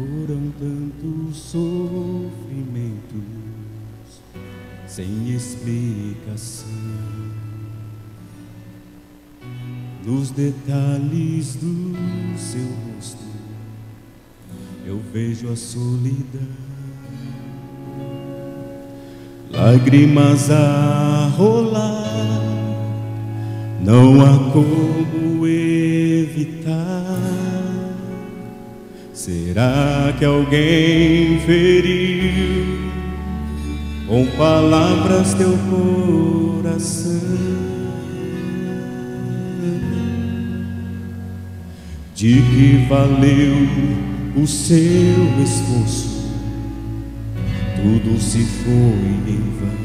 Foram tantos sofrimentos sem explicação. Nos detalhes do seu rosto eu vejo a solidão, lágrimas a rolar, não há como evitar. Será que alguém feriu com palavras teu coração? De que valeu o seu esforço? Tudo se foi em vão.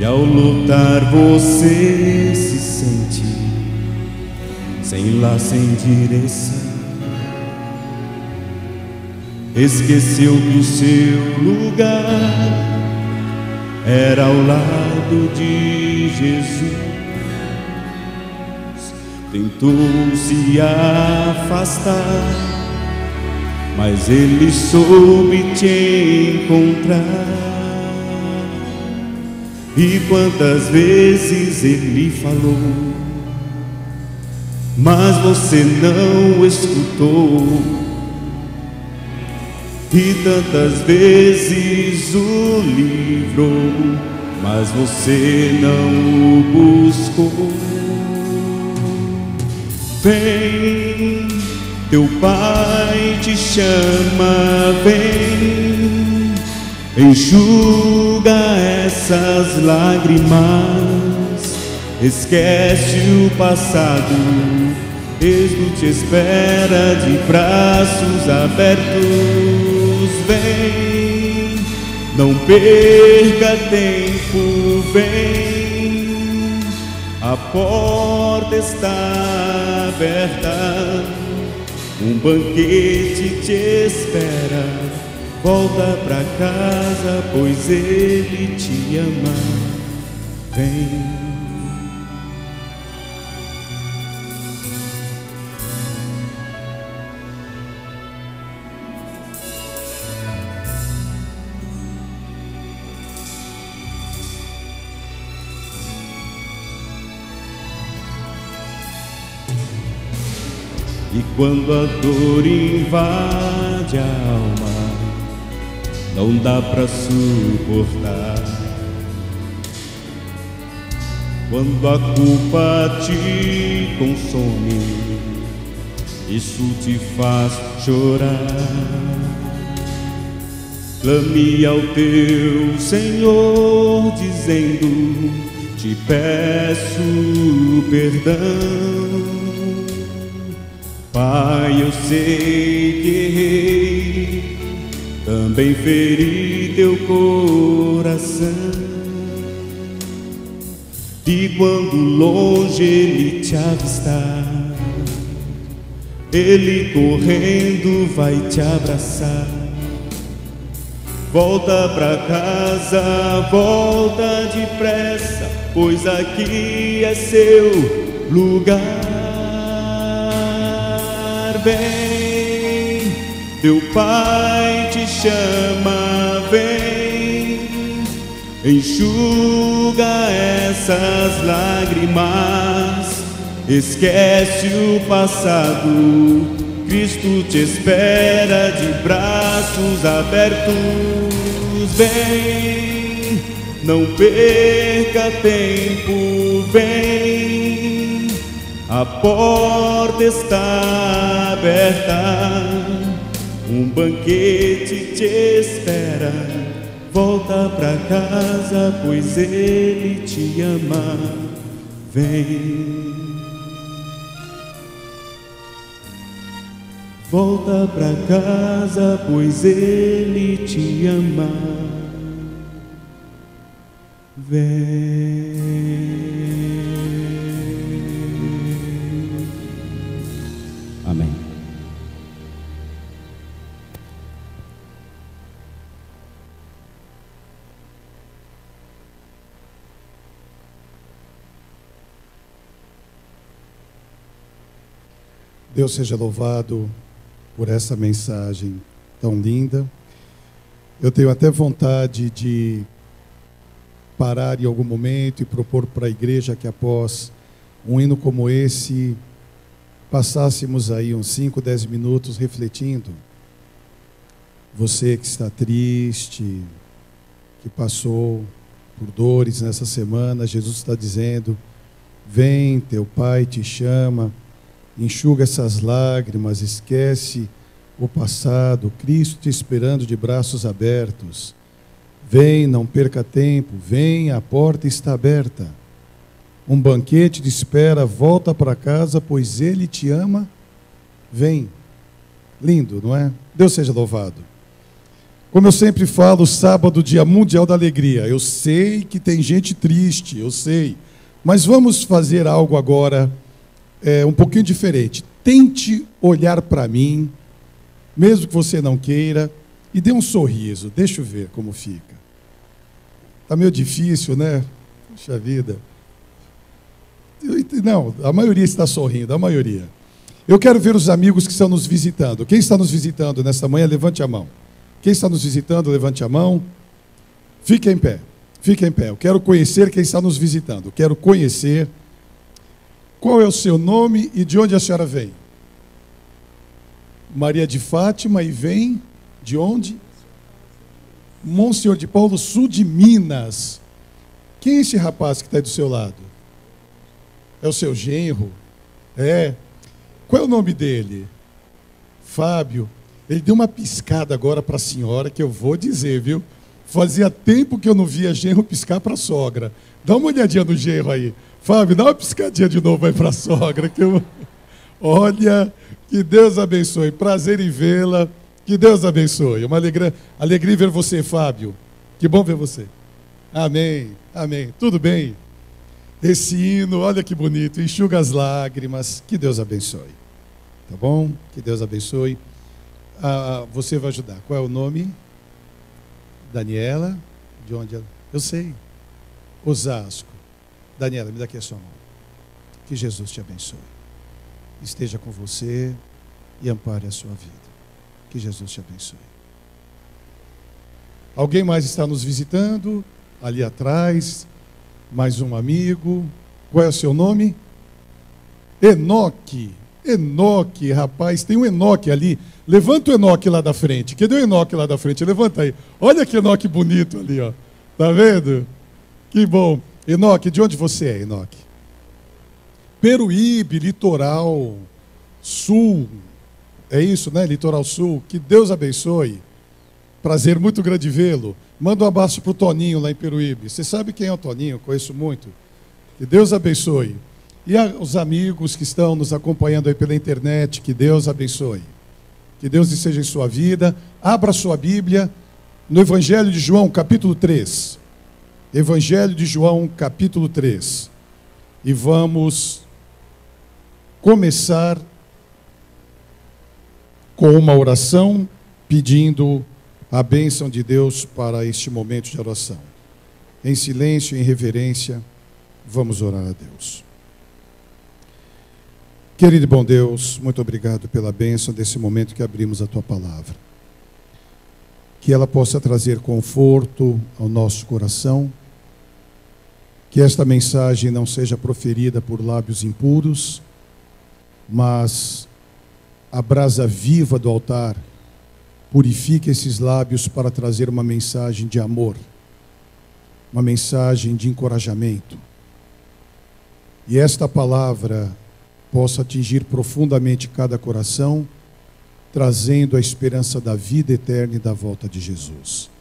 E ao lutar você se sente sem lá, sem direção. Esqueceu que o seu lugar era ao lado de Jesus. Tentou se afastar, mas ele soube te encontrar. E quantas vezes ele falou, mas você não escutou. E tantas vezes o livrou, mas você não o buscou. Vem, teu Pai te chama, vem, enxuga essas lágrimas, esquece o passado, Cristo te espera de braços abertos. Vem, não perca tempo, vem, a porta está aberta, um banquete te espera. Volta pra casa, pois ele te ama. Vem. E quando a dor invade a alma, não dá pra suportar. Quando a culpa te consome, isso te faz chorar. Clame ao teu Senhor dizendo: te peço perdão. Pai, eu sei que errei, também feri teu coração. E quando longe ele te avistar, ele correndo vai te abraçar. Volta pra casa, volta depressa, pois aqui é seu lugar. Vem, teu Pai te chama, vem, enxuga essas lágrimas, esquece o passado, Cristo te espera de braços abertos. Vem, não perca tempo, vem, a porta está aberta, um banquete te espera. Volta pra casa, pois ele te ama. Vem. Volta pra casa, pois ele te ama. Vem. Amém. Deus seja louvado por essa mensagem tão linda. Eu tenho até vontade de parar em algum momento e propor para a igreja que após um hino como esse, passássemos aí uns 5, 10 minutos refletindo. Você que está triste, que passou por dores nessa semana, Jesus está dizendo: vem, teu Pai te chama, enxuga essas lágrimas, esquece o passado, Cristo te esperando de braços abertos. Vem, não perca tempo, vem, a porta está aberta. Um banquete te espera, volta para casa, pois Ele te ama. Vem. Lindo, não é? Deus seja louvado. Como eu sempre falo, sábado, dia mundial da alegria. Eu sei que tem gente triste, eu sei. Mas vamos fazer algo agora um pouquinho diferente. Tente olhar para mim, mesmo que você não queira, e dê um sorriso. Deixa eu ver como fica. Está meio difícil, né? Puxa vida. Não, a maioria está sorrindo, a maioria. Eu quero ver os amigos que estão nos visitando. Quem está nos visitando nesta manhã, levante a mão. Quem está nos visitando, levante a mão. Fique em pé, fique em pé. Eu quero conhecer quem está nos visitando. Eu quero conhecer. Qual é o seu nome e de onde a senhora vem? Maria de Fátima, e vem de onde? Monsenhor de Paulo, sul de Minas. Quem é esse rapaz que está aí do seu lado? É o seu genro? É. Qual é o nome dele? Fábio. Ele deu uma piscada agora para a senhora, que eu vou dizer, viu? Fazia tempo que eu não via genro piscar para a sogra. Dá uma olhadinha no genro aí. Fábio, dá uma piscadinha de novo aí para a sogra. Que eu... Olha, que Deus abençoe. Prazer em vê-la. Que Deus abençoe. Uma alegria ver você, Fábio. Que bom ver você. Amém, amém. Tudo bem? Esse hino, olha que bonito. Enxuga as lágrimas. Que Deus abençoe. Tá bom? Que Deus abençoe. Você vai ajudar. Qual é o nome? Daniela. De onde ela? Eu sei. Osasco. Daniela, me dá aqui a sua mão. Que Jesus te abençoe. Esteja com você e ampare a sua vida. Que Jesus te abençoe. Alguém mais está nos visitando? Ali atrás. Mais um amigo. Qual é o seu nome? Enoque. Enoque, rapaz, tem um Enoque ali. Levanta o Enoque lá da frente. Cadê o Enoque lá da frente? Levanta aí. Olha que Enoque bonito ali, ó. Tá vendo? Que bom. Enoque, de onde você é, Enoque? Peruíbe, litoral sul. É isso, né? Litoral sul. Que Deus abençoe. Prazer muito grande vê-lo. Manda um abraço para o Toninho lá em Peruíbe. Você sabe quem é o Toninho? Eu conheço muito. Que Deus abençoe. E os amigos que estão nos acompanhando aí pela internet, que Deus abençoe. Que Deus esteja em sua vida. Abra sua Bíblia no Evangelho de João, capítulo 3. Evangelho de João, capítulo 3. E vamos começar com uma oração, pedindo a bênção de Deus para este momento de oração. Em silêncio e em reverência, vamos orar a Deus. Querido e bom Deus, muito obrigado pela bênção desse momento que abrimos a Tua Palavra. Que ela possa trazer conforto ao nosso coração, que esta mensagem não seja proferida por lábios impuros, mas a brasa viva do altar purifique esses lábios para trazer uma mensagem de amor, uma mensagem de encorajamento. E esta palavra possa atingir profundamente cada coração, trazendo a esperança da vida eterna e da volta de Jesus.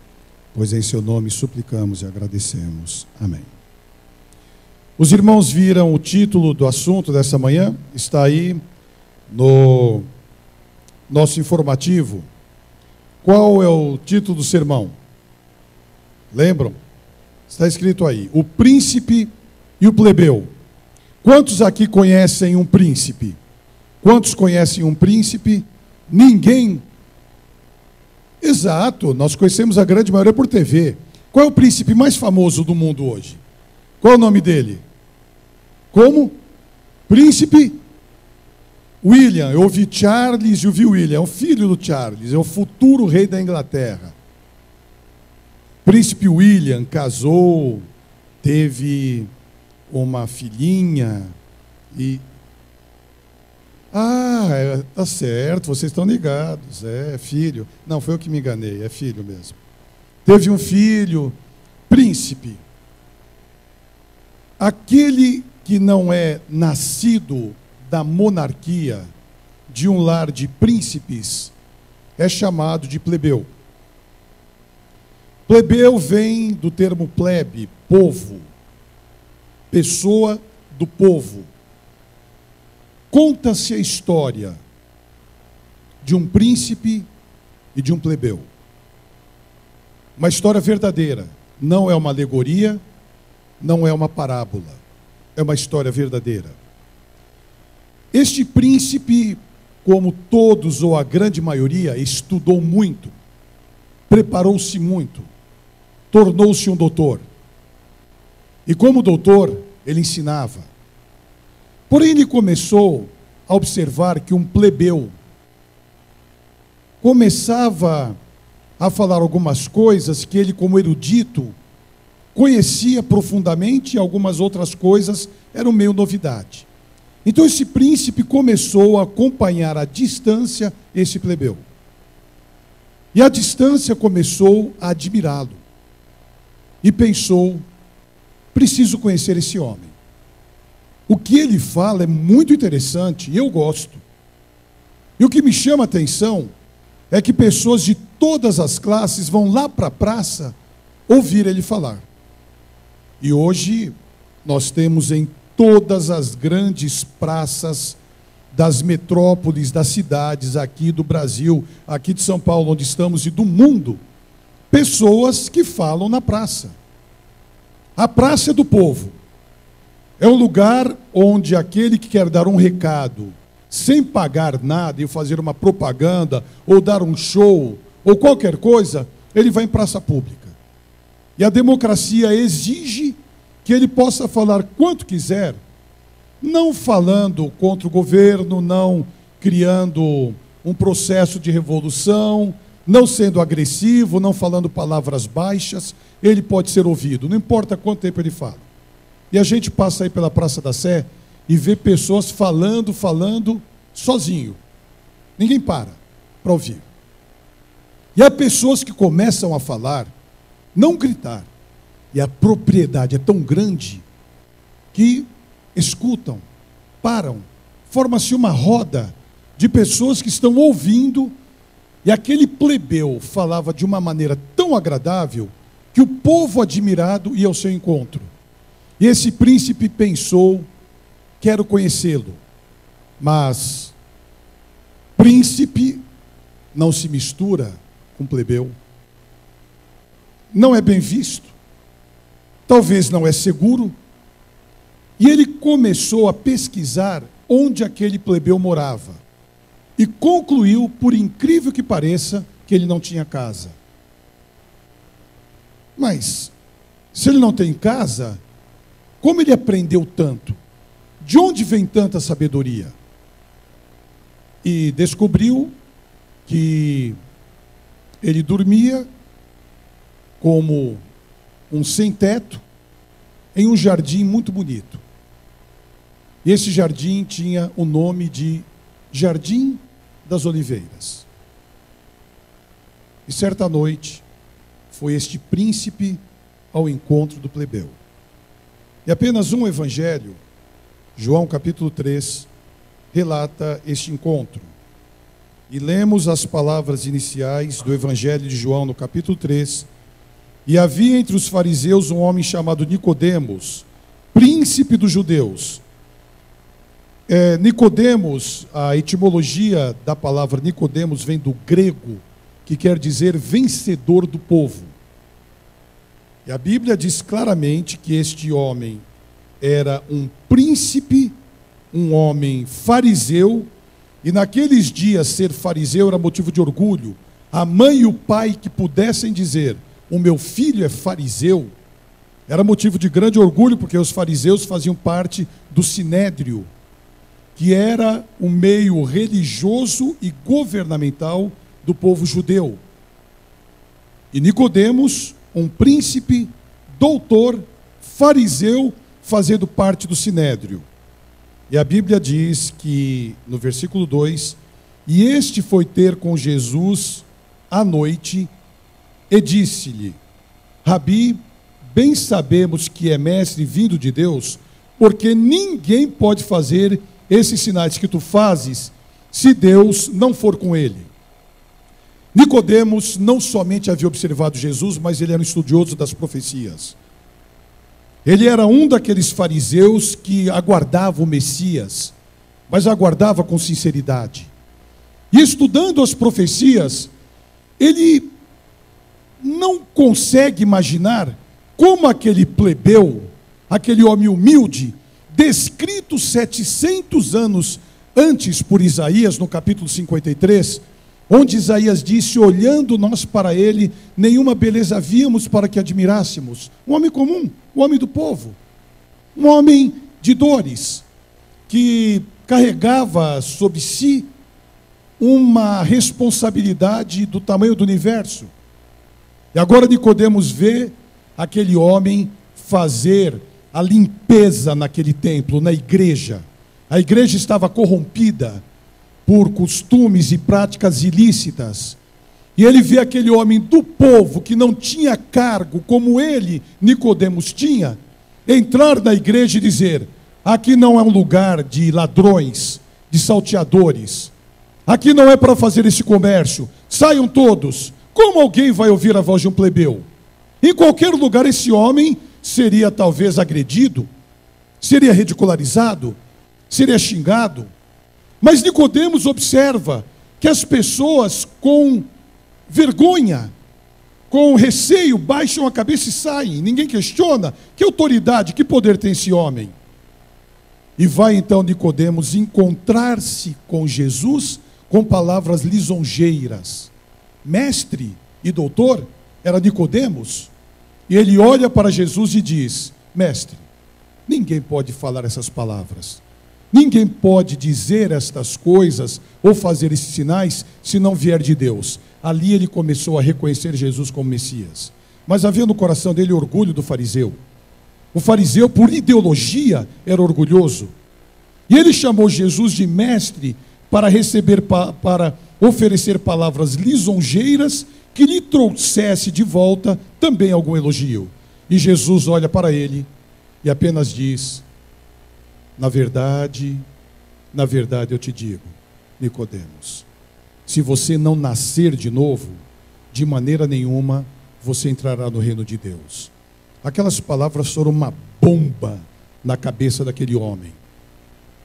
Pois em seu nome suplicamos e agradecemos. Amém. Os irmãos viram o título do assunto dessa manhã? Está aí no nosso informativo. Qual é o título do sermão? Lembram? Está escrito aí: o príncipe e o plebeu. Quantos aqui conhecem um príncipe? Quantos conhecem um príncipe? Ninguém. Exato, nós conhecemos a grande maioria por TV. Qual é o príncipe mais famoso do mundo hoje? Qual é o nome dele? Como? Príncipe William, eu ouvi Charles e ouvi William, é o filho do Charles, é o futuro rei da Inglaterra. Príncipe William casou, teve uma filhinha e... tá certo, vocês estão ligados, é filho. Não, foi eu que me enganei, é filho mesmo. Teve um filho, príncipe. Aquele que não é nascido da monarquia, de um lar de príncipes, é chamado de plebeu. Plebeu vem do termo plebe, povo, pessoa do povo. Conta-se a história de um príncipe e de um plebeu. Uma história verdadeira, não é uma alegoria, não é uma parábola, é uma história verdadeira. Este príncipe, como todos ou a grande maioria, estudou muito, preparou-se muito, tornou-se um doutor. E como doutor, ele ensinava. Porém, ele começou a observar que um plebeu começava a falar algumas coisas que ele, como erudito, conhecia profundamente, e algumas outras coisas eram meio novidade. Então esse príncipe começou a acompanhar à distância esse plebeu. E à distância começou a admirá-lo. E pensou, preciso conhecer esse homem. O que ele fala é muito interessante e eu gosto. E o que me chama a atenção é que pessoas de todas as classes vão lá para a praça ouvir ele falar. E hoje nós temos em todas as grandes praças das metrópoles, das cidades aqui do Brasil, aqui de São Paulo, onde estamos, e do mundo, pessoas que falam na praça. A praça é do povo. É um lugar onde aquele que quer dar um recado, sem pagar nada, e fazer uma propaganda, ou dar um show, ou qualquer coisa, ele vai em praça pública. E a democracia exige que ele possa falar quanto quiser, não falando contra o governo, não criando um processo de revolução, não sendo agressivo, não falando palavras baixas, ele pode ser ouvido, não importa quanto tempo ele fala. E a gente passa aí pela Praça da Sé e vê pessoas falando sozinho. Ninguém para ouvir. E há pessoas que começam a falar, não gritar, e a propriedade é tão grande que escutam, param, forma-se uma roda de pessoas que estão ouvindo, e aquele plebeu falava de uma maneira tão agradável que o povo admirado ia ao seu encontro. E esse príncipe pensou, quero conhecê-lo, mas príncipe não se mistura com plebeu, não é bem visto, talvez não é seguro. E ele começou a pesquisar onde aquele plebeu morava. E concluiu, por incrível que pareça, que ele não tinha casa. Mas, se ele não tem casa, como ele aprendeu tanto? De onde vem tanta sabedoria? E descobriu que ele dormia como um sem-teto em um jardim muito bonito. E esse jardim tinha o nome de Jardim das Oliveiras. E certa noite, foi este príncipe ao encontro do plebeu. E apenas um evangelho, João capítulo 3, relata este encontro. E lemos as palavras iniciais do evangelho de João no capítulo 3. E havia entre os fariseus um homem chamado Nicodemos, príncipe dos judeus. Nicodemos, a etimologia da palavra Nicodemos vem do grego, que quer dizer vencedor do povo. E a Bíblia diz claramente que este homem era um príncipe, um homem fariseu, e naqueles dias ser fariseu era motivo de orgulho. A mãe e o pai que pudessem dizer, o meu filho é fariseu, era motivo de grande orgulho, porque os fariseus faziam parte do sinédrio, que era o meio religioso e governamental do povo judeu. E Nicodemos, um príncipe, doutor, fariseu, fazendo parte do sinédrio. E a Bíblia diz que, no versículo 2, e este foi ter com Jesus à noite e disse-lhe: Rabi, bem sabemos que é mestre vindo de Deus, porque ninguém pode fazer esses sinais que tu fazes, se Deus não for com ele. Nicodemos não somente havia observado Jesus, mas ele era um estudioso das profecias. Ele era um daqueles fariseus que aguardava o Messias, mas aguardava com sinceridade. E estudando as profecias, ele não consegue imaginar como aquele plebeu, aquele homem humilde, descrito 700 anos antes por Isaías, no capítulo 53, onde Isaías disse: olhando nós para ele, nenhuma beleza víamos para que admirássemos. Um homem comum, um homem do povo, um homem de dores, que carregava sobre si uma responsabilidade do tamanho do universo. E agora Nicodemos vê aquele homem fazer a limpeza naquele templo, na igreja. A igreja estava corrompida por costumes e práticas ilícitas. E ele vê aquele homem do povo, que não tinha cargo como ele, Nicodemos, tinha, entrar na igreja e dizer: aqui não é um lugar de ladrões, de salteadores. Aqui não é para fazer esse comércio. Saiam todos. Como alguém vai ouvir a voz de um plebeu? Em qualquer lugar esse homem seria talvez agredido, seria ridicularizado, seria xingado. Mas Nicodemos observa que as pessoas com vergonha, com receio, baixam a cabeça e saem. Ninguém questiona. Que autoridade, que poder tem esse homem? E vai então Nicodemos encontrar-se com Jesus com palavras lisonjeiras. Mestre e doutor era Nicodemos. E ele olha para Jesus e diz: mestre, ninguém pode falar essas palavras. Ninguém pode dizer estas coisas ou fazer esses sinais se não vier de Deus. Ali ele começou a reconhecer Jesus como Messias. Mas havia no coração dele orgulho do fariseu. O fariseu, por ideologia, era orgulhoso. E ele chamou Jesus de mestre para oferecer palavras lisonjeiras que lhe trouxesse de volta também algum elogio. E Jesus olha para ele e apenas diz: na verdade eu te digo, Nicodemos, se você não nascer de novo, de maneira nenhuma você entrará no reino de Deus. Aquelas palavras foram uma bomba na cabeça daquele homem.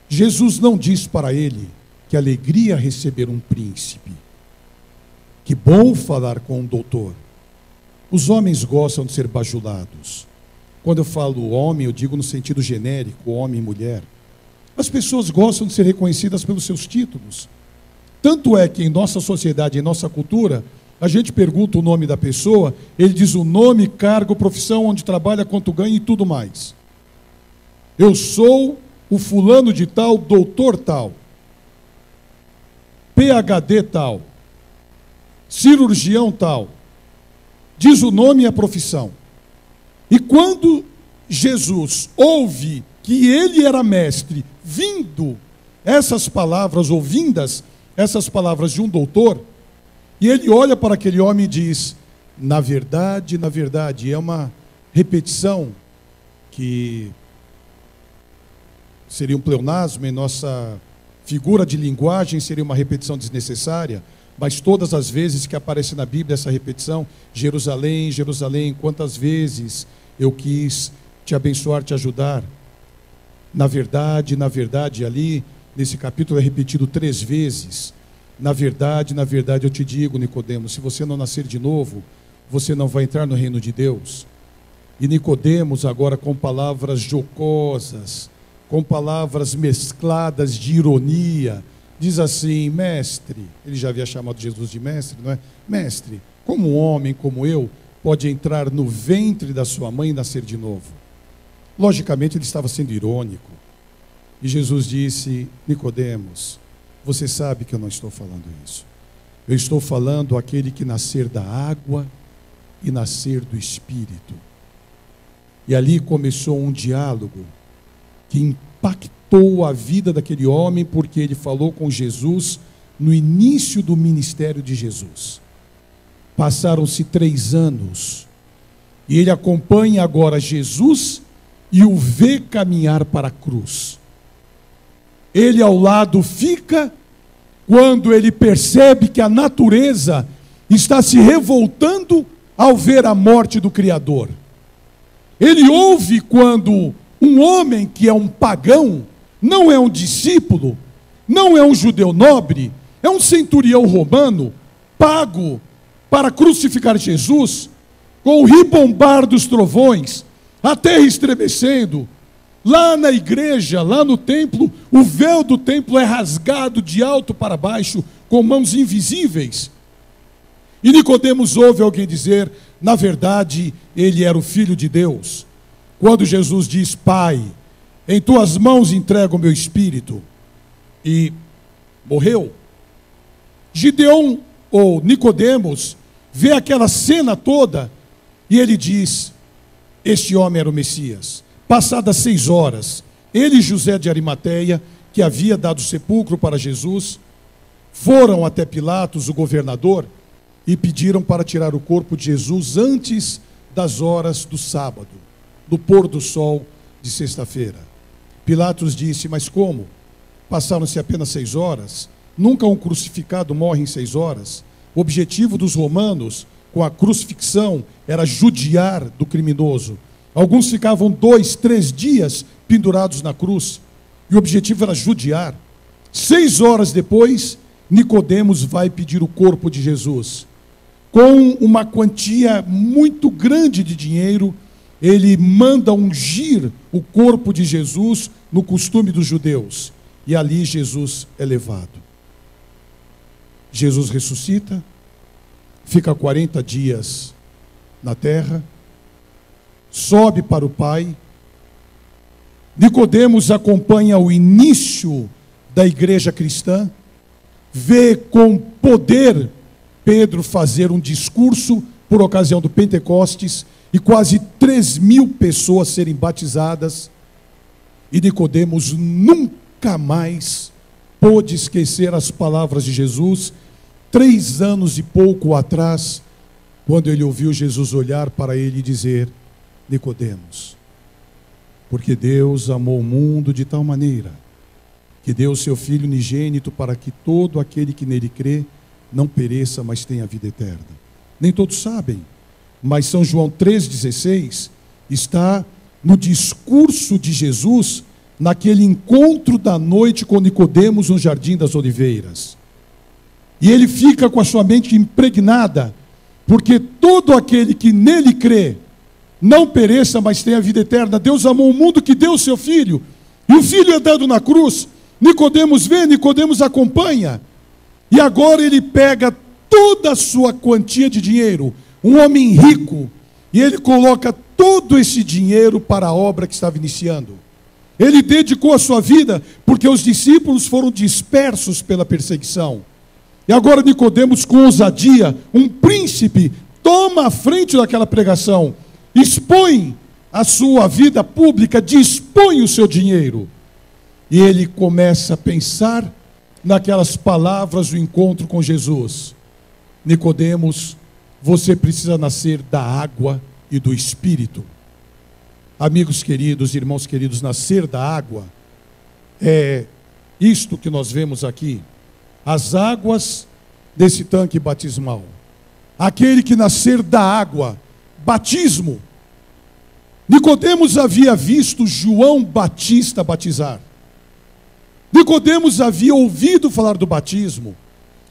Jesus não diz para ele: que alegria receber um príncipe, que bom falar com um doutor. Os homens gostam de ser bajulados. Quando eu falo homem, eu digo no sentido genérico, homem e mulher. As pessoas gostam de ser reconhecidas pelos seus títulos. Tanto é que em nossa sociedade, em nossa cultura, a gente pergunta o nome da pessoa, ele diz o nome, cargo, profissão, onde trabalha, quanto ganha e tudo mais. Eu sou o fulano de tal, doutor tal, PhD tal, cirurgião tal. Diz o nome e a profissão. E quando Jesus ouve que ele era mestre, vindo essas palavras, ouvindas essas palavras de um doutor, e ele olha para aquele homem e diz: na verdade, é uma repetição que seria um pleonasmo, em nossa figura de linguagem seria uma repetição desnecessária, mas todas as vezes que aparece na Bíblia essa repetição: Jerusalém, Jerusalém, quantas vezes eu quis te abençoar, te ajudar. Na verdade, ali nesse capítulo é repetido 3 vezes. Na verdade eu te digo, Nicodemos, se você não nascer de novo, você não vai entrar no reino de Deus. E Nicodemos agora com palavras jocosas, com palavras mescladas de ironia, diz assim: mestre, ele já havia chamado Jesus de mestre, não é? Mestre, como um homem como eu pode entrar no ventre da sua mãe e nascer de novo? Logicamente ele estava sendo irônico. E Jesus disse: Nicodemos, você sabe que eu não estou falando isso. Eu estou falando aquele que nascer da água e nascer do Espírito. E ali começou um diálogo que impactou a vida daquele homem, porque ele falou com Jesus no início do ministério de Jesus. Passaram-se 3 anos e ele acompanha agora Jesus e o vê caminhar para a cruz. Ele ao lado fica quando ele percebe que a natureza está se revoltando ao ver a morte do Criador. Ele ouve quando um homem que é um pagão, não é um discípulo, não é um judeu nobre, é um centurião romano, pago para crucificar Jesus, com o ribombar dos trovões, a terra estremecendo. Lá na igreja, lá no templo, o véu do templo é rasgado de alto para baixo, com mãos invisíveis. E Nicodemos ouve alguém dizer: na verdade, ele era o Filho de Deus. Quando Jesus diz: Pai, em tuas mãos entrego o meu espírito, e morreu. Gideão, ou Nicodemos, vê aquela cena toda, e ele diz: este homem era o Messias. Passadas 6 horas, ele e José de Arimateia, que havia dado sepulcro para Jesus, foram até Pilatos, o governador, e pediram para tirar o corpo de Jesus antes das horas do sábado, do pôr do sol de sexta-feira. Pilatos disse: mas como? Passaram-se apenas 6 horas? Nunca um crucificado morre em 6 horas. O objetivo dos romanos com a crucifixão era judiar do criminoso. Alguns ficavam 2, 3 dias pendurados na cruz, e o objetivo era judiar. 6 horas depois, Nicodemos vai pedir o corpo de Jesus. Com uma quantia muito grande de dinheiro, ele manda ungir o corpo de Jesus no costume dos judeus. E ali Jesus é levado. Jesus ressuscita, fica 40 dias na terra, sobe para o Pai. Nicodemos acompanha o início da igreja cristã, vê com poder Pedro fazer um discurso por ocasião do Pentecostes e quase 3.000 pessoas serem batizadas. E Nicodemos nunca mais pôde esquecer as palavras de Jesus, 3 anos e pouco atrás, quando ele ouviu Jesus olhar para ele e dizer: Nicodemos, porque Deus amou o mundo de tal maneira que deu o seu Filho unigênito para que todo aquele que nele crê não pereça, mas tenha vida eterna. Nem todos sabem, mas São João 3,16 está no discurso de Jesus, naquele encontro da noite com Nicodemos no Jardim das Oliveiras. E ele fica com a sua mente impregnada, porque todo aquele que nele crê não pereça, mas tenha vida eterna. Deus amou o mundo que deu o seu Filho, e o Filho é dado na cruz. Nicodemos vê, Nicodemos acompanha, e agora ele pega toda a sua quantia de dinheiro, um homem rico, e ele coloca todo esse dinheiro para a obra que estava iniciando. Ele dedicou a sua vida, porque os discípulos foram dispersos pela perseguição. E agora Nicodemos, com ousadia, um príncipe, toma a frente daquela pregação, expõe a sua vida pública, dispõe o seu dinheiro. E ele começa a pensar naquelas palavras do encontro com Jesus: Nicodemos, você precisa nascer da água e do Espírito. Amigos queridos, irmãos queridos, nascer da água é isto que nós vemos aqui. As águas desse tanque batismal. Aquele que nascer da água, batismo. Nicodemos havia visto João Batista batizar. Nicodemos havia ouvido falar do batismo.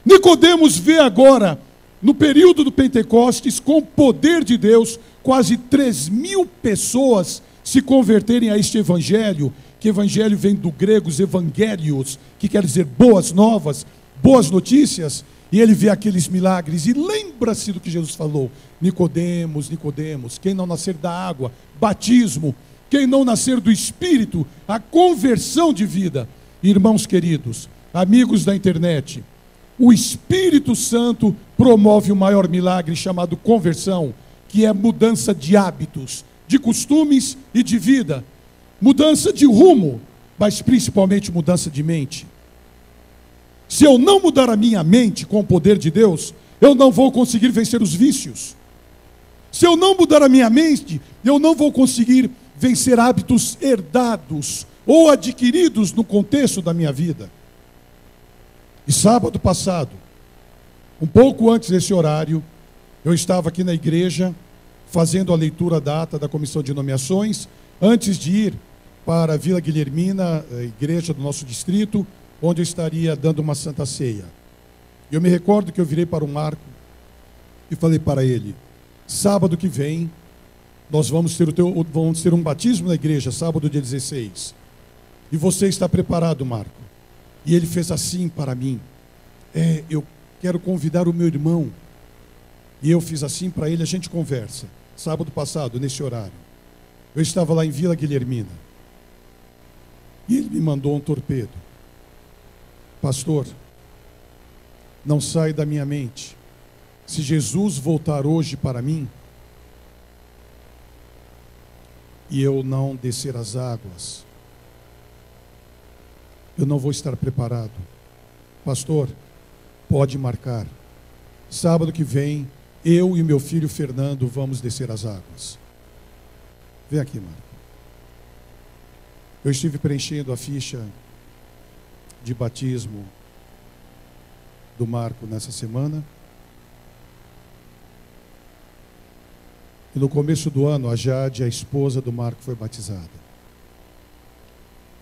Nicodemos vê agora, no período do Pentecostes, com o poder de Deus, quase 3.000 pessoas se converterem a este evangelho, que evangelho vem do grego, os evangelios, que quer dizer boas novas, boas notícias. E ele vê aqueles milagres e lembra-se do que Jesus falou: Nicodemos, Nicodemos, quem não nascer da água, batismo, quem não nascer do Espírito, a conversão de vida. Irmãos queridos, amigos da internet, o Espírito Santo promove o maior milagre chamado conversão, que é mudança de hábitos, de costumes e de vida, mudança de rumo, mas principalmente mudança de mente. Se eu não mudar a minha mente com o poder de Deus, eu não vou conseguir vencer os vícios. Se eu não mudar a minha mente, eu não vou conseguir vencer hábitos herdados ou adquiridos no contexto da minha vida. E sábado passado, um pouco antes desse horário, eu estava aqui na igreja, fazendo a leitura da ata da comissão de nomeações, antes de ir para a Vila Guilhermina, a igreja do nosso distrito, onde eu estaria dando uma santa ceia. Eu me recordo que eu virei para o Marco e falei para ele: sábado que vem, nós vamos ter um batismo na igreja, sábado dia 16. E você está preparado, Marco? E ele fez assim para mim: eu quero convidar o meu irmão. E eu fiz assim para ele, a gente conversa. Sábado passado, nesse horário, eu estava lá em Vila Guilhermina. E ele me mandou um torpedo: pastor, não sai da minha mente, se Jesus voltar hoje para mim e eu não descer as águas, eu não vou estar preparado. Pastor, pode marcar. Sábado que vem, eu e meu filho Fernando vamos descer as águas. Vem aqui, Marco. Eu estive preenchendo a ficha de batismo do Marco nessa semana. E no começo do ano, a Jade, a esposa do Marco, foi batizada.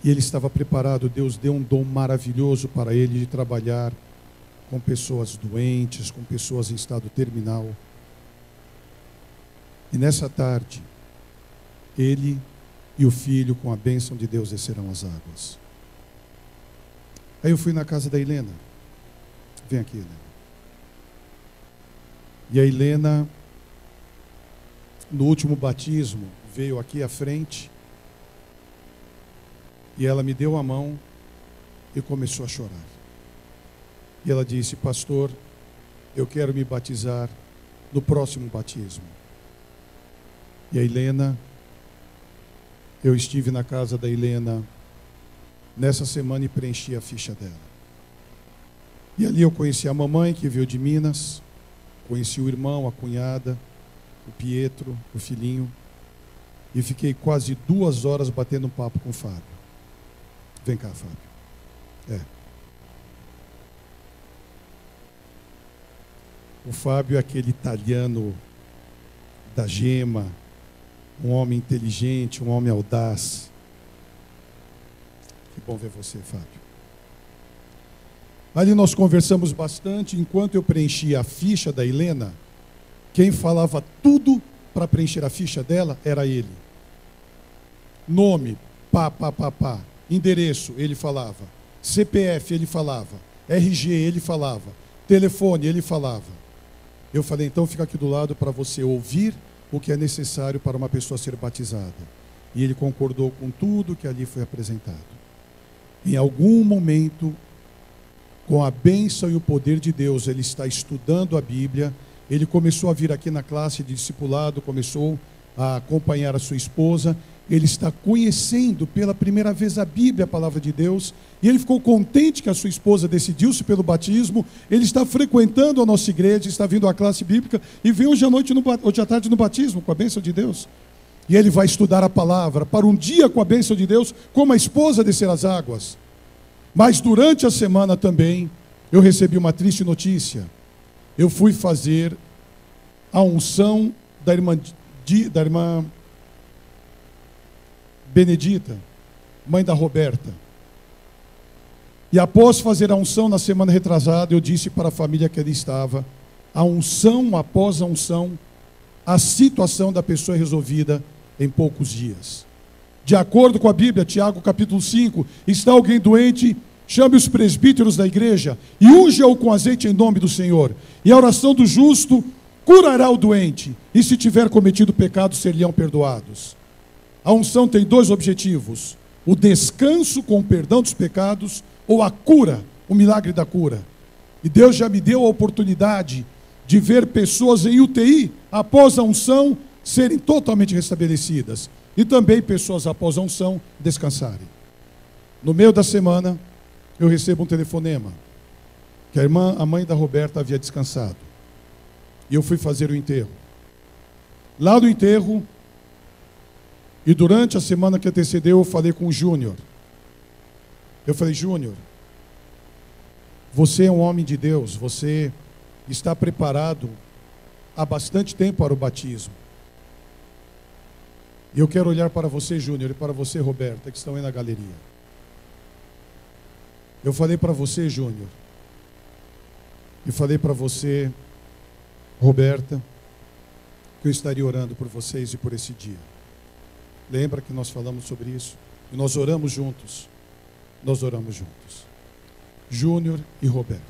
E ele estava preparado. Deus deu um dom maravilhoso para ele de trabalhar com pessoas doentes, com pessoas em estado terminal. E nessa tarde, ele e o filho, com a bênção de Deus, descerão as águas. Aí eu fui na casa da Helena. Vem aqui, Helena. E a Helena, no último batismo, veio aqui à frente e ela me deu a mão e começou a chorar. E ela disse: pastor, eu quero me batizar no próximo batismo. E a Helena, eu estive na casa da Helena nessa semana e preenchi a ficha dela. E ali eu conheci a mamãe, que veio de Minas, conheci o irmão, a cunhada, o Pietro, o filhinho, e fiquei quase 2 horas batendo um papo com o Fábio. Vem cá, Fábio. O Fábio é aquele italiano da gema, um homem inteligente, um homem audaz. Que bom ver você, Fábio. Ali nós conversamos bastante. Enquanto eu preenchia a ficha da Helena, quem falava tudo para preencher a ficha dela era ele. Nome, pá. Endereço, ele falava. CPF, ele falava. RG, ele falava. Telefone, ele falava. Eu falei: então fica aqui do lado para você ouvir o que é necessário para uma pessoa ser batizada. E ele concordou com tudo que ali foi apresentado. Em algum momento, com a bênção e o poder de Deus, ele está estudando a Bíblia. Ele começou a vir aqui na classe de discipulado, começou a acompanhar a sua esposa. Ele está conhecendo pela primeira vez a Bíblia, a palavra de Deus, e ele ficou contente que a sua esposa decidiu-se pelo batismo. Ele está frequentando a nossa igreja, está vindo à classe bíblica e vem hoje à tarde no batismo, com a bênção de Deus. E ele vai estudar a palavra para um dia, com a bênção de Deus, como a esposa descer as águas. Mas durante a semana também, eu recebi uma triste notícia. Eu fui fazer a unção da irmã Benedita, mãe da Roberta. E após fazer a unção na semana retrasada, eu disse para a família que ali estava: a unção após a unção, a situação da pessoa é resolvida em poucos dias. De acordo com a Bíblia, Tiago capítulo 5, está alguém doente, chame os presbíteros da igreja e unja-o com azeite em nome do Senhor. E a oração do justo curará o doente, e se tiver cometido pecado, ser-lhe-ão perdoados. A unção tem dois objetivos: o descanso com o perdão dos pecados ou a cura, o milagre da cura. E Deus já me deu a oportunidade de ver pessoas em UTI, após a unção, serem totalmente restabelecidas. E também pessoas após a unção descansarem. No meio da semana, eu recebo um telefonema que a mãe da Roberta havia descansado. E eu fui fazer o enterro. Lá no enterro, e durante a semana que antecedeu, eu falei com o Júnior. Eu falei: Júnior, você é um homem de Deus, você está preparado há bastante tempo para o batismo. E eu quero olhar para você, Júnior, e para você, Roberta, que estão aí na galeria. Eu falei para você, Júnior, e falei para você, Roberta, que eu estaria orando por vocês e por esse dia. Lembra que nós falamos sobre isso? E nós oramos juntos. Nós oramos juntos. Júnior e Roberta.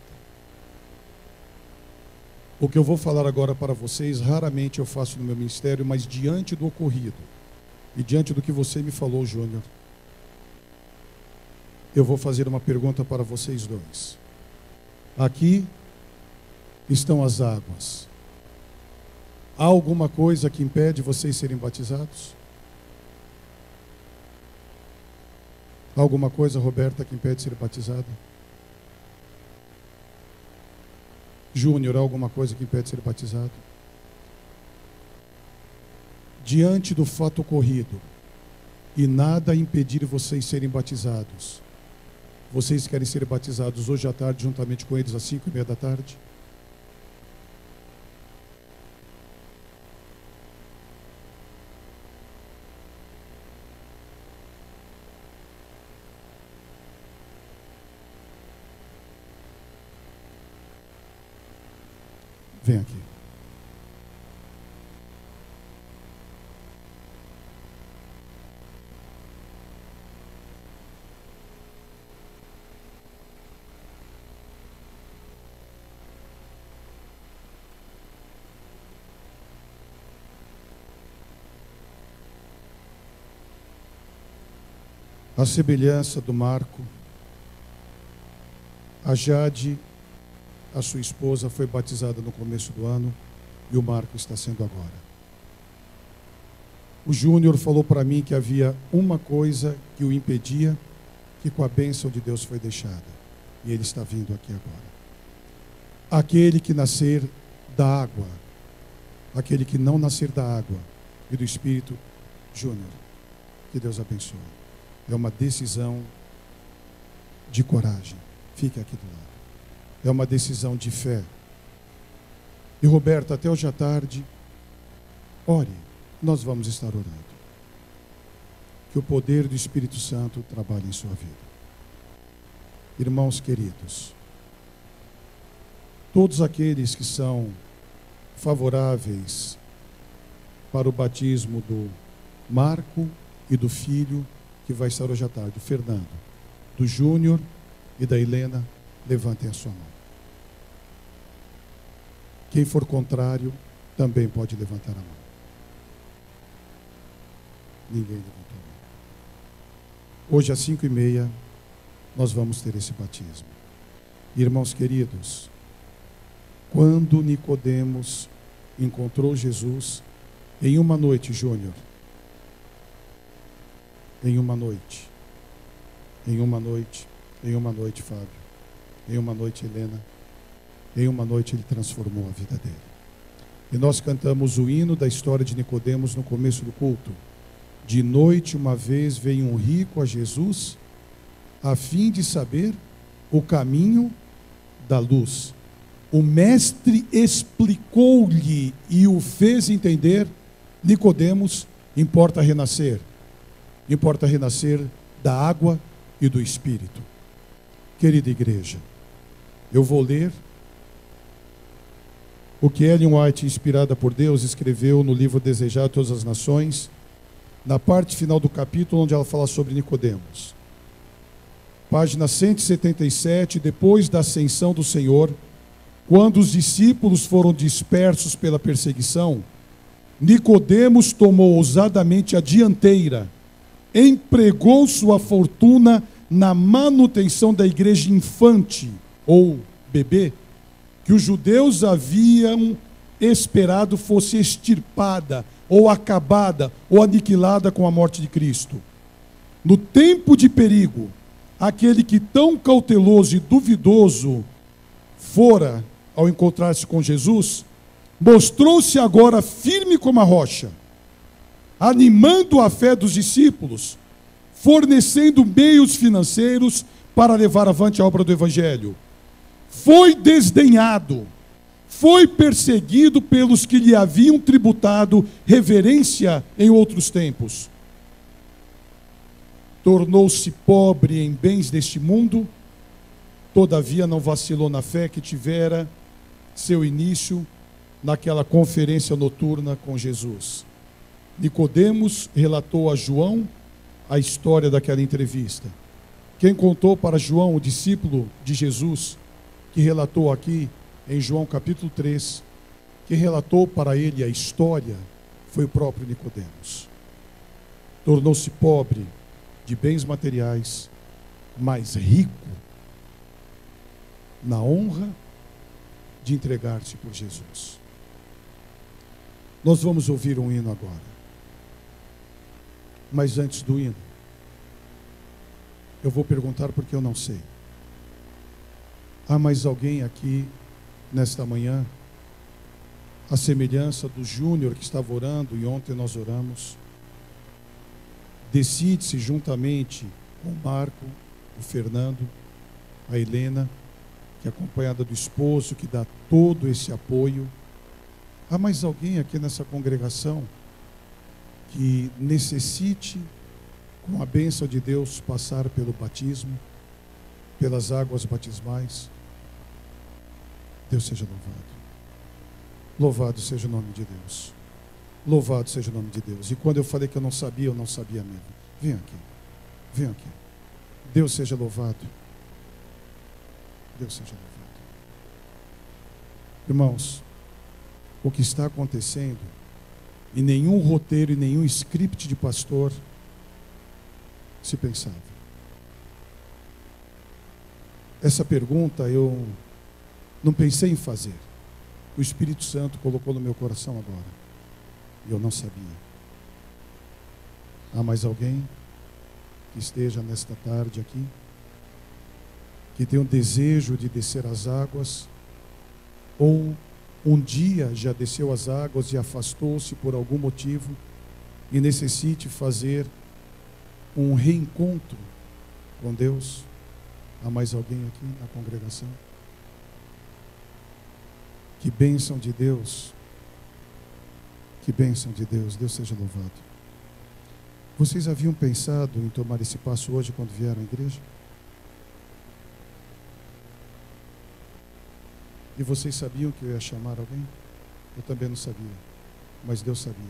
O que eu vou falar agora para vocês, raramente eu faço no meu ministério, mas diante do ocorrido e diante do que você me falou, Júnior, eu vou fazer uma pergunta para vocês dois. Aqui estão as águas. Há alguma coisa que impede vocês serem batizados? Há alguma coisa, Roberta, que impede de ser batizada? Júnior, há alguma coisa que impede de ser batizado? Diante do fato ocorrido, e nada impedir vocês serem batizados, vocês querem ser batizados hoje à tarde, juntamente com eles, às 5:30 da tarde? Vem aqui. A semelhança do Marco, a Jade, a sua esposa, foi batizada no começo do ano e o Marco está sendo agora. O Júnior falou para mim que havia uma coisa que o impedia, que com a bênção de Deus foi deixada. E ele está vindo aqui agora. Aquele que nascer da água, aquele que não nascer da água e do Espírito, Júnior, que Deus abençoe. É uma decisão de coragem. Fique aqui do lado. É uma decisão de fé. E Roberto, até hoje à tarde, ore, nós vamos estar orando. Que o poder do Espírito Santo trabalhe em sua vida. Irmãos queridos, todos aqueles que são favoráveis para o batismo do Marco e do filho, que vai estar hoje à tarde, o Fernando, do Júnior e da Helena, levantem a sua mão. Quem for contrário, também pode levantar a mão. Ninguém levantou a mão. Hoje às 5:30, nós vamos ter esse batismo. Irmãos queridos, quando Nicodemos encontrou Jesus, em uma noite, Júnior, em uma noite, Fábio, em uma noite, Helena, em uma noite ele transformou a vida dele. E nós cantamos o hino da história de Nicodemos no começo do culto. De noite, uma vez, veio um rico a Jesus, a fim de saber o caminho da luz. O mestre explicou-lhe e o fez entender: Nicodemos, importa renascer da água e do Espírito. Querida igreja, eu vou ler o que Ellen White, inspirada por Deus, escreveu no livro Desejar Todas as Nações, na parte final do capítulo, onde ela fala sobre Nicodemos. Página 177, depois da ascensão do Senhor, quando os discípulos foram dispersos pela perseguição, Nicodemos tomou ousadamente a dianteira, empregou sua fortuna na manutenção da igreja infante, ou bebê, que os judeus haviam esperado fosse extirpada, ou acabada, ou aniquilada com a morte de Cristo. No tempo de perigo, aquele que tão cauteloso e duvidoso fora ao encontrar-se com Jesus, mostrou-se agora firme como a rocha, animando a fé dos discípulos, fornecendo meios financeiros para levar avante a obra do Evangelho. Foi desdenhado, foi perseguido pelos que lhe haviam tributado reverência em outros tempos. Tornou-se pobre em bens deste mundo, todavia não vacilou na fé que tivera seu início naquela conferência noturna com Jesus. Nicodemos relatou a João a história daquela entrevista. Quem contou para João, o discípulo de Jesus, que relatou aqui em João capítulo 3, quem relatou para ele a história foi o próprio Nicodemos. Tornou-se pobre de bens materiais, mas rico na honra de entregar-se por Jesus. Nós vamos ouvir um hino agora. Mas antes do hino, eu vou perguntar porque eu não sei. Há mais alguém aqui nesta manhã, a semelhança do Júnior que estava orando e ontem nós oramos, decide-se juntamente com o Marco, o Fernando, a Helena, que é acompanhada do esposo, que dá todo esse apoio. Há mais alguém aqui nessa congregação que necessite, com a bênção de Deus, passar pelo batismo, pelas águas batismais? Deus seja louvado. Louvado seja o nome de Deus. Louvado seja o nome de Deus. E quando eu falei que eu não sabia mesmo. Vem aqui. Vem aqui. Deus seja louvado. Deus seja louvado. Irmãos, o que está acontecendo, em nenhum roteiro e nenhum script de pastor se pensava. Essa pergunta eu não pensei em fazer. O Espírito Santo colocou no meu coração agora. E eu não sabia. Há mais alguém que esteja nesta tarde aqui, que tem um desejo de descer as águas, ou um dia já desceu as águas e afastou-se por algum motivo e necessite fazer um reencontro com Deus? Há mais alguém aqui na congregação? Que bênção de Deus. Que bênção de Deus. Deus seja louvado. Vocês haviam pensado em tomar esse passo hoje quando vieram à igreja? E vocês sabiam que eu ia chamar alguém? Eu também não sabia, mas Deus sabia.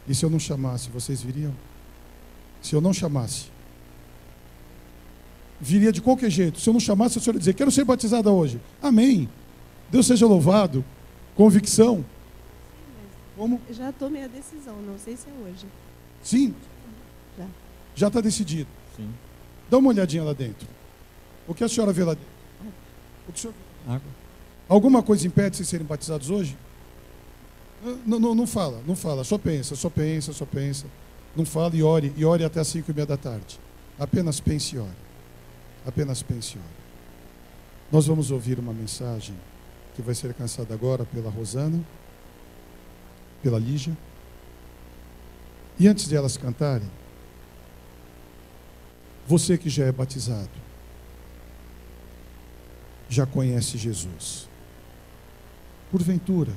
E se eu não chamasse, vocês viriam? Se eu não chamasse, viria de qualquer jeito. Se eu não chamasse, a senhora ia dizer: quero ser batizada hoje. Amém. Deus seja louvado. Convicção. Como? Já tomei a decisão, não sei se é hoje. Sim. Já está decidido. Sim. Dá uma olhadinha lá dentro. O que a senhora vê lá dentro? O que a senhora... Água. Alguma coisa impede vocês serem batizados hoje? Não fala, não fala. Só pensa. Não fala e ore até as 5:30 da tarde. Apenas pense e ore. Apenas pense e ore. Nós vamos ouvir uma mensagem que vai ser cantada agora pela Rosana, pela Lígia. E antes de elas cantarem, você que já é batizado, já conhece Jesus. Porventura,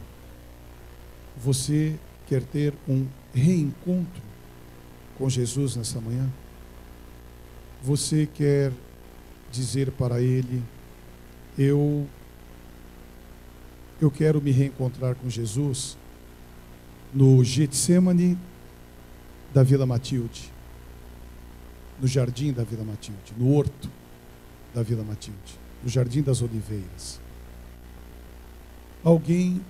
você quer ter um reencontro com Jesus nessa manhã? Você quer dizer para Ele: eu quero me reencontrar com Jesus no Getsemane da Vila Matilde, no jardim da Vila Matilde, no horto da Vila Matilde, no Jardim das Oliveiras. Alguém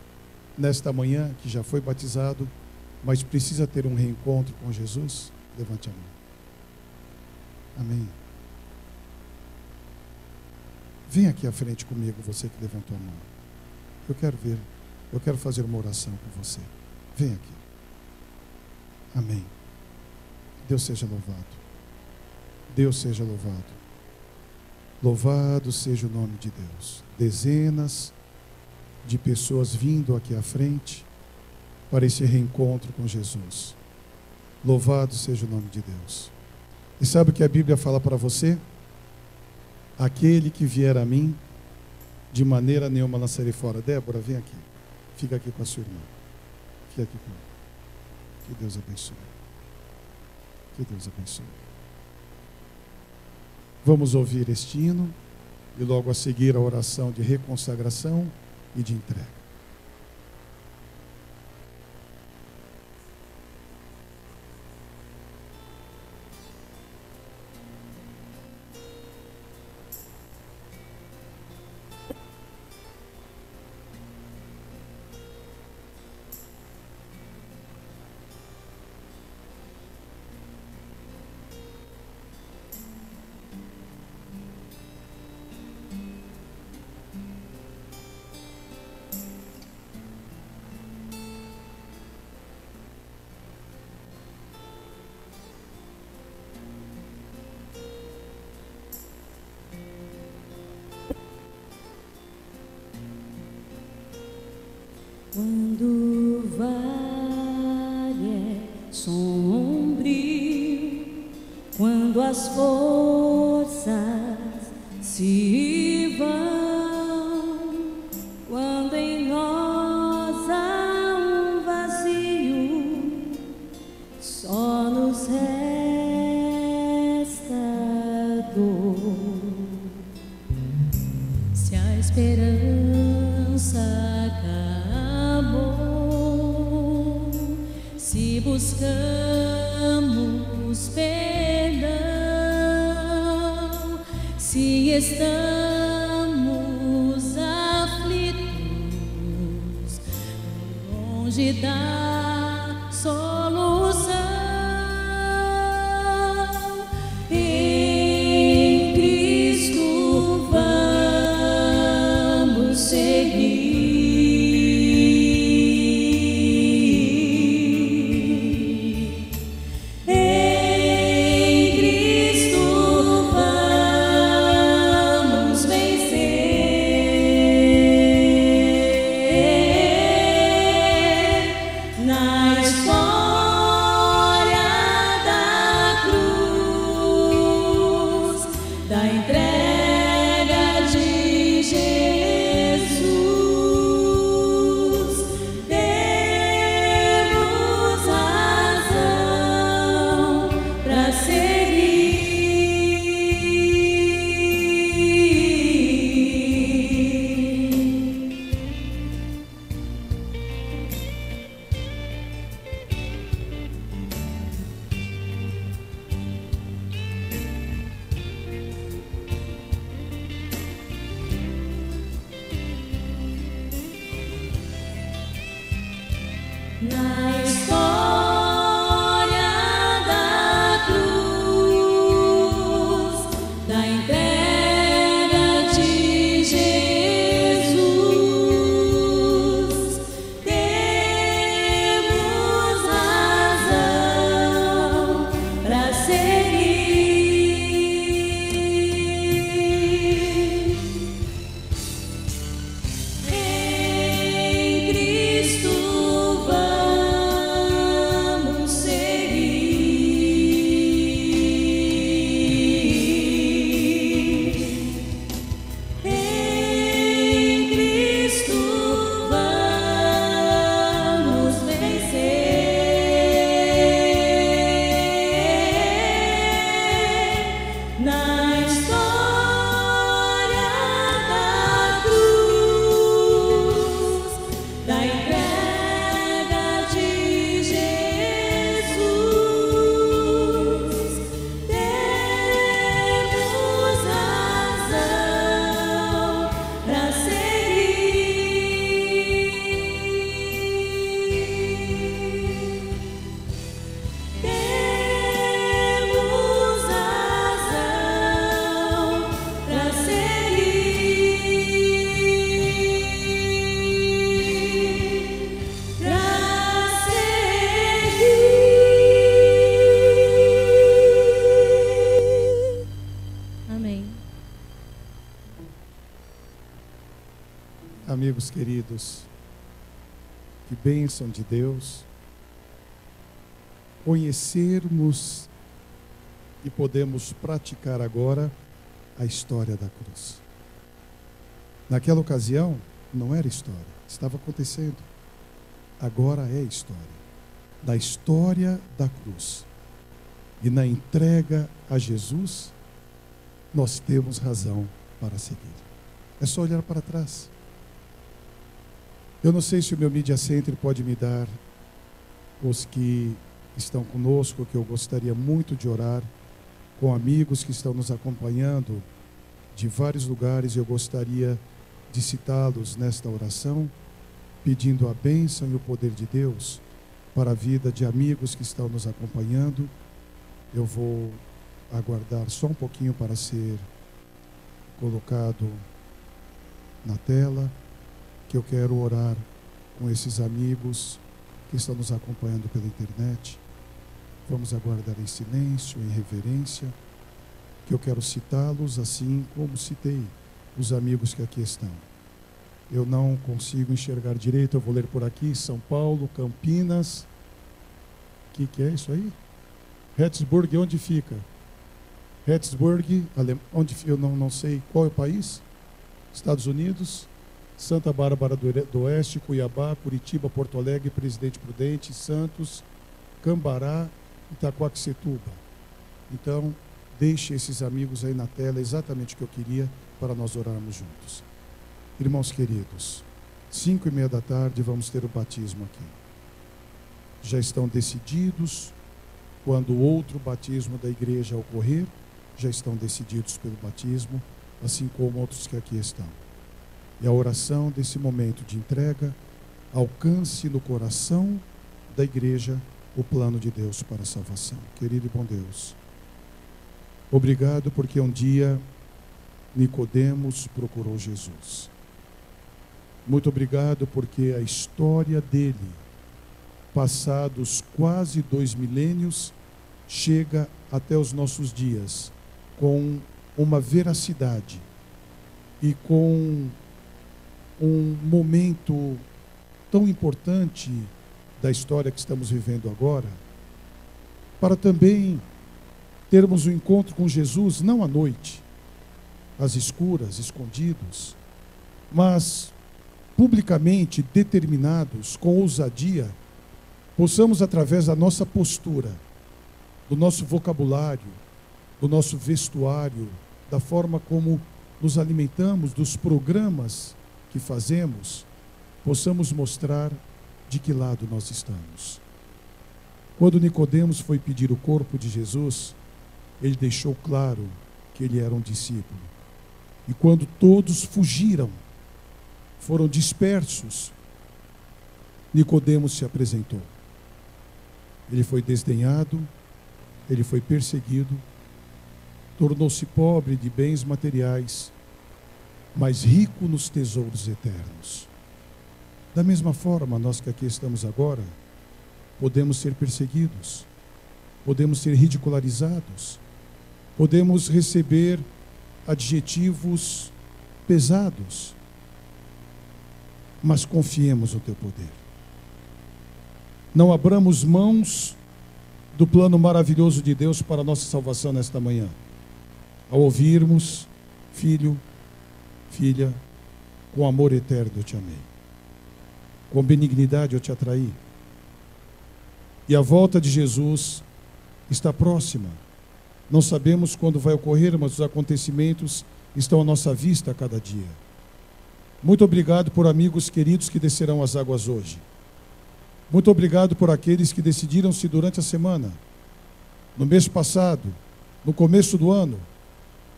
nesta manhã, que já foi batizado, mas precisa ter um reencontro com Jesus? Levante a mão. Amém. Vem aqui à frente comigo, você que levantou a mão. Eu quero ver, eu quero fazer uma oração com você. Vem aqui. Amém. Deus seja louvado. Deus seja louvado. Louvado seja o nome de Deus. Dezenas de pessoas vindo aqui à frente para esse reencontro com Jesus. Louvado seja o nome de Deus. E sabe o que a Bíblia fala para você? Aquele que vier a mim, de maneira nenhuma lançarei fora. Débora, vem aqui. Fica aqui com a sua irmã. Fica aqui com ela. Que Deus abençoe. Que Deus abençoe. Vamos ouvir este hino e logo a seguir a oração de reconsagração e de entrega. Quando o vale é sombrio, quando as forças se vão, quando em nós há um vazio, só nos resta dor. Se a esperança acabou, se buscamos perdão, se estamos aflitos, longe da solução, em Cristo vamos seguir. Na história da cruz, da entrega de Jesus, temos razão para seguir. Em Cristo vamos seguir. Em Cristo vamos vencer. amigos queridos, que bênção de Deus conhecermos e podemos praticar agora a história da cruz. Naquela ocasião não era história, estava acontecendo. Agora é história. Da história da cruz e na entrega a Jesus, nós temos razão para seguir. É só olhar para trás. Eu não sei se o meu Media Center pode me dar os que estão conosco, que eu gostaria muito de orar com amigos que estão nos acompanhando de vários lugares. Eu gostaria de citá-los nesta oração, pedindo a bênção e o poder de Deus para a vida de amigos que estão nos acompanhando. Eu vou aguardar só um pouquinho para ser colocado na tela, que eu quero orar com esses amigos que estão nos acompanhando pela internet. Vamos aguardar em silêncio, em reverência, que eu quero citá-los assim como citei os amigos que aqui estão. Eu não consigo enxergar direito, eu vou ler por aqui: São Paulo, Campinas. O que é isso aí? Hattiesburg, onde fica? Hattiesburg, onde eu não sei qual é o país. Estados Unidos, Santa Bárbara do Oeste, Cuiabá, Curitiba, Porto Alegre, Presidente Prudente, Santos, Cambará, Itaquaquecetuba. Então, deixe esses amigos aí na tela, exatamente o que eu queria, para nós orarmos juntos. Irmãos queridos, 5:30 da tarde vamos ter o batismo aqui. Já estão decididos, quando o outro batismo da igreja ocorrer, já estão decididos pelo batismo, assim como outros que aqui estão. E a oração desse momento de entrega alcance no coração da igreja o plano de Deus para a salvação. Querido e bom Deus, obrigado porque um dia Nicodemos procurou Jesus. Muito obrigado porque a história dele, passados quase 2 milênios, chega até os nossos dias com uma veracidade e com um momento tão importante da história que estamos vivendo agora, para também termos um encontro com Jesus, não à noite, às escuras, escondidos, mas publicamente determinados, com ousadia, possamos, através da nossa postura, do nosso vocabulário, do nosso vestuário, da forma como nos alimentamos, dos programas que fazemos, possamos mostrar de que lado nós estamos. Quando Nicodemos foi pedir o corpo de Jesus, ele deixou claro que ele era um discípulo. E quando todos fugiram, foram dispersos, Nicodemos se apresentou. Ele foi desdenhado, ele foi perseguido, tornou-se pobre de bens materiais, mas rico nos tesouros eternos. Da mesma forma, nós que aqui estamos agora, podemos ser perseguidos, podemos ser ridicularizados, podemos receber adjetivos pesados, mas confiemos no teu poder. Não abramos mãos do plano maravilhoso de Deus para a nossa salvação nesta manhã. Ao ouvirmos: filho, filha, com amor eterno eu te amei, com benignidade eu te atraí. E a volta de Jesus está próxima. Não sabemos quando vai ocorrer, mas os acontecimentos estão à nossa vista a cada dia. Muito obrigado por amigos queridos que descerão as águas hoje. Muito obrigado por aqueles que decidiram-se durante a semana, no mês passado, no começo do ano,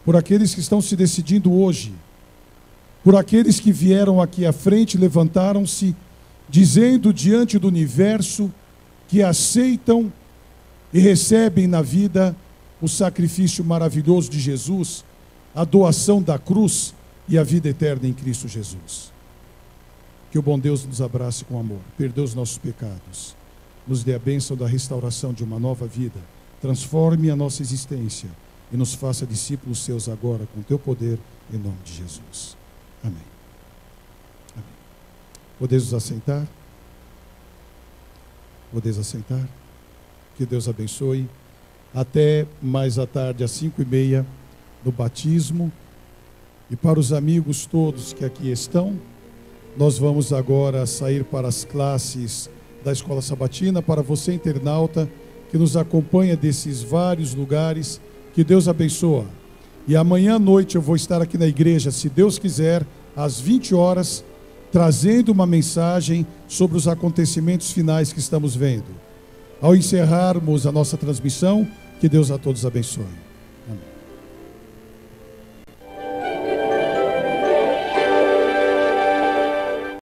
por aqueles que estão se decidindo hoje, por aqueles que vieram aqui à frente, levantaram-se, dizendo diante do universo que aceitam e recebem na vida o sacrifício maravilhoso de Jesus, a doação da cruz e a vida eterna em Cristo Jesus. Que o bom Deus nos abrace com amor, perdoe os nossos pecados, nos dê a bênção da restauração de uma nova vida, transforme a nossa existência e nos faça discípulos seus agora com teu poder, em nome de Jesus. Amém. Amém. Podeis nos assentar? Podeis assentar? Que Deus abençoe. Até mais à tarde, às 5h30, no batismo. E para os amigos todos que aqui estão, nós vamos agora sair para as classes da Escola Sabatina. Para você, internauta, que nos acompanha desses vários lugares, que Deus abençoe. E amanhã à noite eu vou estar aqui na igreja, se Deus quiser, às 20 horas, trazendo uma mensagem sobre os acontecimentos finais que estamos vendo. Ao encerrarmos a nossa transmissão, que Deus a todos abençoe.